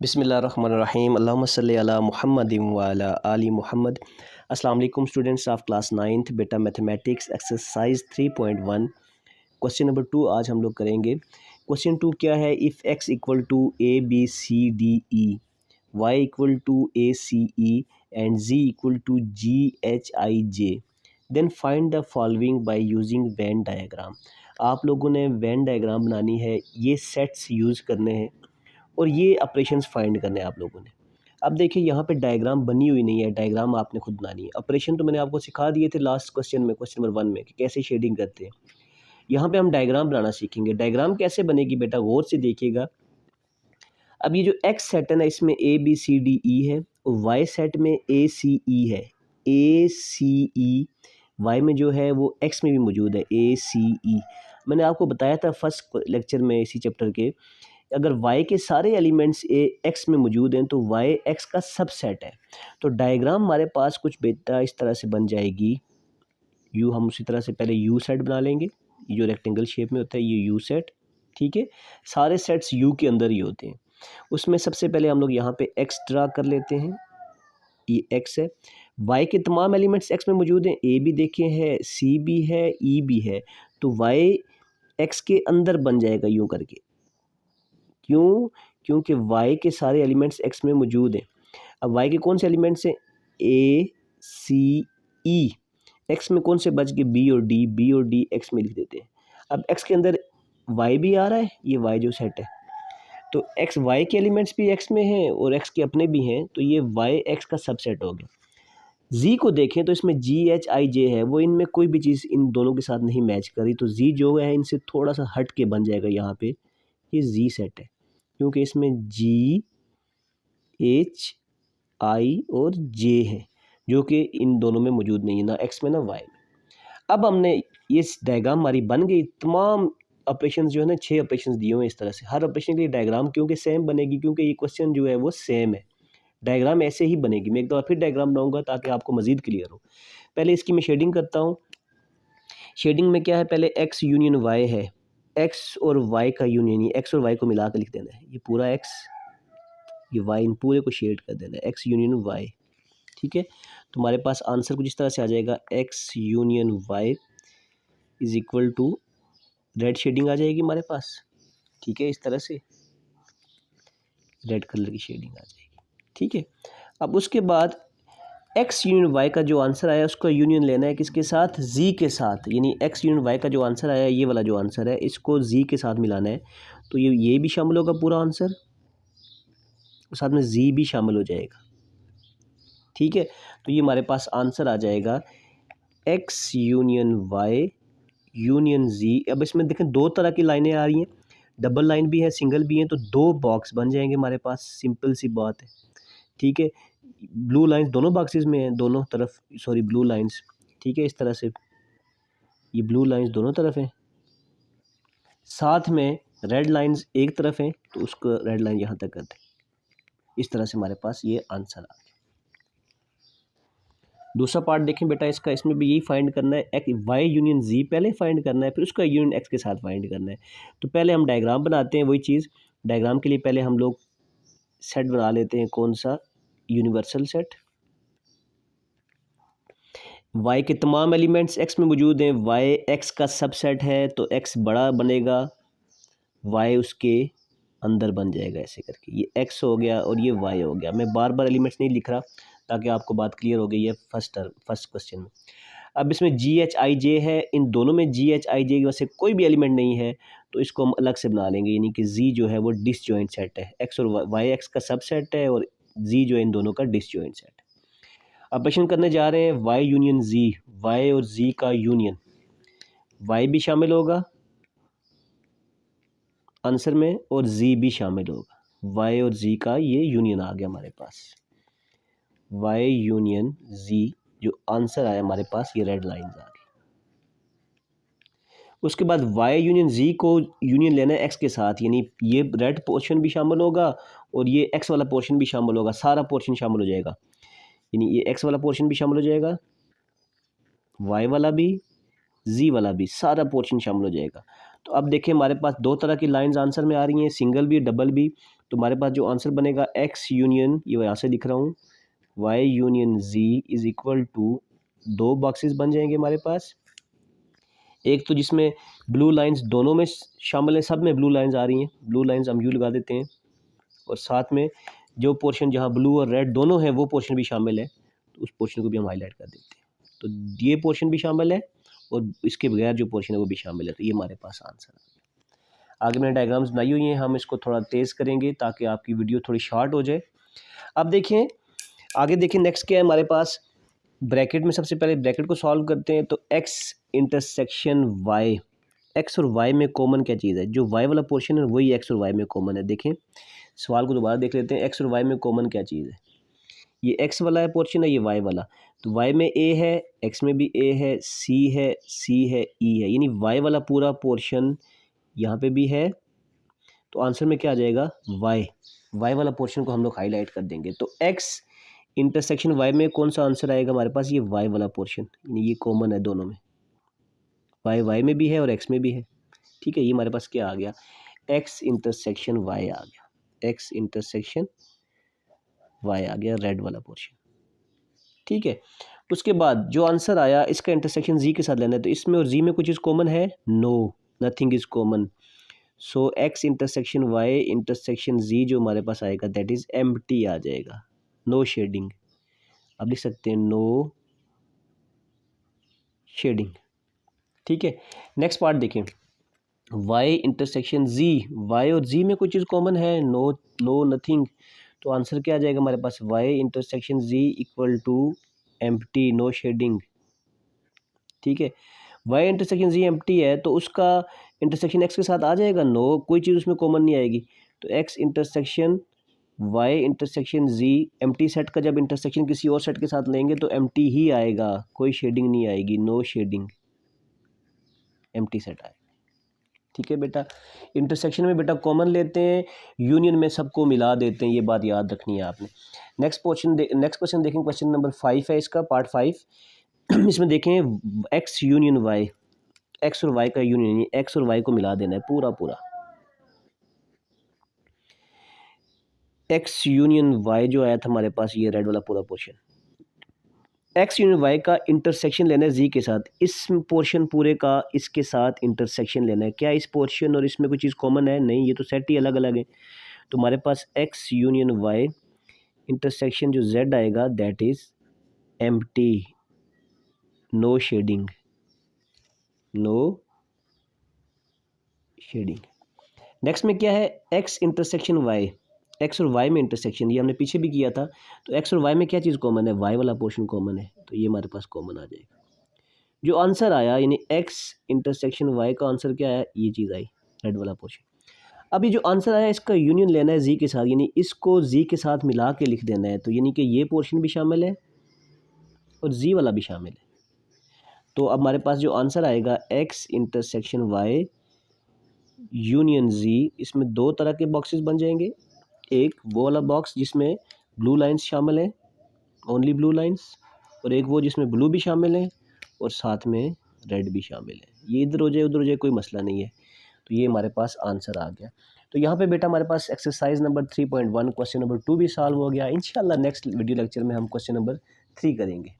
बिस्मिल्लाहिर्रहमानिर्रहीम अल्लाहुम्मा सल्लि अला मुहम्मदिन व अला आलि मुहम्मद। अस्सलाम वालेकुम स्टूडेंट्स ऑफ क्लास 9th बेटा मैथमेटिक्स एक्सरसाइज 3.1 क्वेश्चन नंबर 2 आज हम लोग करेंगे। क्वेश्चन 2 क्या है? If x equal to A B C D E, y equal to A C E and z equal to G H I J, then find the following by using Venn diagram. आप लोगों ने Venn diagram बनानी है, ये sets use करने हैं और ये ऑपरेशंस फाइंड करने हैं आप लोगों ने। अब देखिए यहाँ पे डायग्राम बनी हुई नहीं है, डायग्राम आपने खुद बनानी है। ऑपरेशन तो मैंने आपको सिखा दिए थे लास्ट क्वेश्चन में, क्वेश्चन नंबर 1 में, कि कैसे शेडिंग करते हैं। यहाँ पे हम डायग्राम बनाना सीखेंगे। डायग्राम कैसे बनेगी बेटा, गौर से देखिएगा। अब ये जो एक्स सेट है ना, इसमें ए बी सी डी ई है और वाई सेट में ए सी ई है। ए सी ई वाई में जो है वो एक्स में भी मौजूद है, ए सी ई। मैंने आपको बताया था फर्स्ट लेक्चर में इसी चैप्टर के, अगर y के सारे एलिमेंट्स ए एक्स में मौजूद हैं तो y x का सबसेट है। तो डायग्राम हमारे पास कुछ बेटा इस तरह से बन जाएगी। यू हम उसी तरह से पहले यू सेट बना लेंगे, ये जो रेक्टेंगल शेप में होता है ये यू सेट, ठीक है। सारे सेट्स यू के अंदर ही होते हैं। उसमें सबसे पहले हम लोग यहाँ पे x ड्रा कर लेते हैं, ये x है। y के तमाम एलिमेंट्स x में मौजूद हैं, a भी देखे हैं, c भी है, e भी है। तो y x के अंदर बन जाएगा यूँ करके। क्यों? क्योंकि y के सारे एलिमेंट्स x में मौजूद हैं। अब y के कौन से एलिमेंट्स हैं? a c e। x में कौन से बच गए? b और d x में लिख देते हैं। अब x के अंदर y भी आ रहा है, ये y जो सेट है, तो x y के एलिमेंट्स भी x में हैं और x के अपने भी हैं, तो ये y x का सबसेट हो गया। z को देखें तो इसमें g h i j है, वो इनमें कोई भी चीज़ इन दोनों के साथ नहीं मैच कर रही, तो z जो है इनसे थोड़ा सा हट के बन जाएगा। यहाँ पे ये z सेट है क्योंकि इसमें G H I और J है, जो कि इन दोनों में मौजूद नहीं है, ना X में ना Y में। अब हमने ये डायग्राम हमारी बन गई। तमाम ऑपरेशन जो है ना, 6 ऑपरेशन दिए हुए हैं इस तरह से। हर ऑपरेशन के लिए डायग्राम क्योंकि सेम बनेगी, क्योंकि ये क्वेश्चन जो है वो सेम है। डायग्राम ऐसे ही बनेगी। मैं एक बार फिर डायग्राम बनाऊंगा ताकि आपको मज़ीद क्लियर हो। पहले इसकी मैं शेडिंग करता हूँ। शेडिंग में क्या है? पहले X यूनियन Y है, x और y का यूनियन, ये x और y को मिला कर लिख देना है। ये पूरा x, ये y, इन पूरे को शेड कर देना है, x यूनियन y, ठीक है। तो हमारे पास आंसर कुछ इस तरह से आ जाएगा, x union y is equal to, red shading आ जाएगी हमारे पास, ठीक है। इस तरह से रेड कलर की शेडिंग आ जाएगी, ठीक है। अब उसके बाद x यूनियन y का जो आंसर आया उसका यूनियन लेना है किसके साथ? z के साथ। यानी x यूनियन y का जो आंसर आया, ये वाला जो आंसर है, इसको z के साथ मिलाना है। तो ये भी शामिल होगा पूरा आंसर, और साथ में z भी शामिल हो जाएगा, ठीक है। तो ये हमारे पास आंसर आ जाएगा x union y union z। अब इसमें देखें दो तरह की लाइनें आ रही हैं, डबल लाइन भी है, सिंगल भी है, तो दो बॉक्स बन जाएंगे हमारे पास। सिंपल सी बात है, ठीक है। ब्लू लाइंस दोनों बॉक्सेस में हैं, दोनों तरफ, सॉरी ब्लू लाइंस, ठीक है। इस तरह से ये ब्लू लाइंस दोनों तरफ हैं, साथ में रेड लाइंस एक तरफ हैं, तो उसको रेड लाइन यहाँ तक करते हैं। इस तरह से हमारे पास ये आंसर आ गया। दूसरा पार्ट देखें बेटा इसका, इसमें भी यही फाइंड करना है, y यूनियन z पहले फाइंड करना है, फिर उसका यूनियन x के साथ फाइंड करना है। तो पहले हम डायग्राम बनाते हैं, वही चीज़। डायग्राम के लिए पहले हम लोग सेट बना लेते हैं, कौन सा? Universal set. y के तमाम एलिमेंट्स x में मौजूद हैं, y x का सबसेट है, तो x बड़ा बनेगा, y उसके अंदर बन जाएगा, ऐसे करके। ये x हो गया और ये y हो गया। मैं बार बार एलिमेंट्स नहीं लिख रहा ताकि आपको बात क्लियर हो गई है फर्स्ट क्वेश्चन में। अब इसमें जी एच आई जे है, इन दोनों में जी एच आई जे की वजह से कोई भी एलिमेंट नहीं है, तो इसको हम अलग से बना लेंगे। यानी कि जी जो है वो डिसजॉइंट सेट है, एक्स और वाई एक्स का सबसेट है, और जी जो है इन दोनों का डिसजॉइंट सेट है। ऑपरेशन करने जा रहे हैं, वाई यूनियन जी, वाई और जी का यूनियन, वाई भी शामिल होगा आंसर में और जी भी शामिल होगा। वाई और जी का ये यूनियन आ गया हमारे पास, वाई यूनियन जी, जो आंसर आया हमारे पास, ये रेड लाइन आ गई। उसके बाद y यूनियन z को यूनियन लेना है x के साथ, यानी ये रेड पोर्शन भी शामिल होगा और ये x वाला पोर्शन भी शामिल होगा, सारा पोर्शन शामिल हो जाएगा। यानी ये x वाला पोर्शन भी शामिल हो जाएगा, y वाला भी, z वाला भी, सारा पोर्शन शामिल हो जाएगा। तो अब देखिए हमारे पास दो तरह की लाइंस आंसर में आ रही हैं, सिंगल भी डबल भी। तो हमारे पास जो आंसर बनेगा एक्स यूनियन, ये यहाँ से लिख रहा हूँ, Y union G is equal to, दो बॉक्सेस बन जाएंगे हमारे पास। एक तो जिसमें ब्लू लाइंस दोनों में शामिल है, सब में ब्लू लाइंस आ रही हैं, ब्लू लाइंस हम यू लगा देते हैं, और साथ में जो पोर्शन जहाँ ब्लू और रेड दोनों हैं वो पोर्शन भी शामिल है, तो उस पोर्शन को भी हम हाईलाइट कर देते हैं। तो ये पोर्शन भी शामिल है और इसके बगैर जो पोर्शन है वो भी शामिल है। तो ये हमारे पास आंसर है। आगे मैंने डायग्राम्स बनाई हुई हैं, हम इसको थोड़ा तेज़ करेंगे ताकि आपकी वीडियो थोड़ी शॉर्ट हो जाए। अब देखिए आगे, देखिए नेक्स्ट क्या है हमारे पास, ब्रैकेट में सबसे पहले ब्रैकेट को सॉल्व करते हैं। तो x इंटरसेक्शन y, x और y में कॉमन क्या चीज़ है, जो y वाला पोर्शन है वही x और y में कॉमन है। देखें सवाल को दोबारा देख लेते हैं, x और y में कॉमन क्या चीज़ है, ये x वाला है पोर्शन है, ये y वाला। तो y में a है, x में भी a है, c है, c है, e है, यानी y वाला पूरा पोर्शन यहाँ पे भी है। तो आंसर में क्या आ जाएगा, y वाला पोर्शन को हम लोग हाईलाइट कर देंगे। तो x इंटरसेक्शन y में कौन सा आंसर आएगा हमारे पास, ये y वाला पोर्शन, यानी ये कॉमन है दोनों में, y में भी है और x में भी है। ठीक है, ये हमारे पास क्या आ गया, x इंटरसेक्शन y आ गया, x इंटरसेक्शन y आ गया, रेड वाला पोर्शन। ठीक है, उसके बाद जो आंसर आया इसका इंटरसेक्शन z के साथ लेना है। तो इसमें और z में कुछ चीज़ कॉमन है, no, nothing is common. So x intersection y intersection z जो हमारे पास आएगा दैट इज़ एम्प्टी आ जाएगा, नो शेडिंग। आप लिख सकते हैं नो शेडिंग। ठीक है, नेक्स्ट पार्ट देखें, y इंटरसेक्शन z, y और z में कोई चीज़ कॉमन है, नो, नो, नथिंग। तो आंसर क्या आ जाएगा हमारे पास, y intersection z equal to empty, no shading. ठीक है, y इंटरसेक्शन z एम्प्टी है तो उसका इंटरसेक्शन x के साथ आ जाएगा, नो, कोई चीज़ उसमें कॉमन नहीं आएगी। तो x intersection y intersection z, empty set का जब इंटरसेक्शन किसी और सेट के साथ लेंगे तो एम्प्टी ही आएगा, कोई शेडिंग नहीं आएगी, नो शेडिंग, एम्प्टी सेट आएगा। ठीक है बेटा, इंटरसेक्शन में बेटा कॉमन लेते हैं, यूनियन में सबको मिला देते हैं, ये बात याद रखनी है आपने। नेक्स्ट क्वेश्चन देखें, क्वेश्चन नंबर 5 है इसका, पार्ट 5। इसमें देखें x यूनियन y, x और y का यूनियन, x और y को मिला देना है पूरा पूरा। x यूनियन y जो आया था हमारे पास, ये रेड वाला पूरा पोर्शन, x यूनियन y का इंटरसेक्शन लेना है z के साथ, इस पोर्शन पूरे का इसके साथ इंटरसेक्शन लेना है। क्या इस पोर्शन और इसमें कोई चीज़ कॉमन है, नहीं, ये तो सेट ही अलग अलग है। तो हमारे पास x यूनियन y इंटरसेक्शन जो z आएगा that is empty, no shading, no shading. Next में क्या है, x इंटरसेक्शन y, x और y में इंटरसेक्शन, ये हमने पीछे भी किया था। तो x और y में क्या चीज़ कॉमन है, y वाला पोर्शन कॉमन है, तो ये हमारे पास कॉमन आ जाएगा। जो आंसर आया यानी x इंटरसेक्शन y का आंसर क्या है, ये चीज़ आई, रेड वाला पोर्शन। अब ये जो आंसर आया इसका यूनियन लेना है z के साथ, यानी इसको z के साथ मिला के लिख देना है। तो यानी कि ये पोर्शन भी शामिल है और z वाला भी शामिल है। तो अब हमारे पास जो आंसर आएगा x intersection y union z, इसमें दो तरह के बॉक्सेस बन जाएंगे। एक वो वाला बॉक्स जिसमें ब्लू लाइंस शामिल हैं, ओनली ब्लू लाइंस, और एक वो जिसमें ब्लू भी शामिल है और साथ में रेड भी शामिल है। ये इधर हो जाए उधर हो जाए कोई मसला नहीं है। तो ये हमारे पास आंसर आ गया। तो यहाँ पे बेटा हमारे पास एक्सरसाइज नंबर 3.1 क्वेश्चन नंबर 2 भी सॉल्व हो गया। इंशाल्लाह नेक्स्ट वीडियो लेक्चर में हम क्वेश्चन नंबर 3 करेंगे।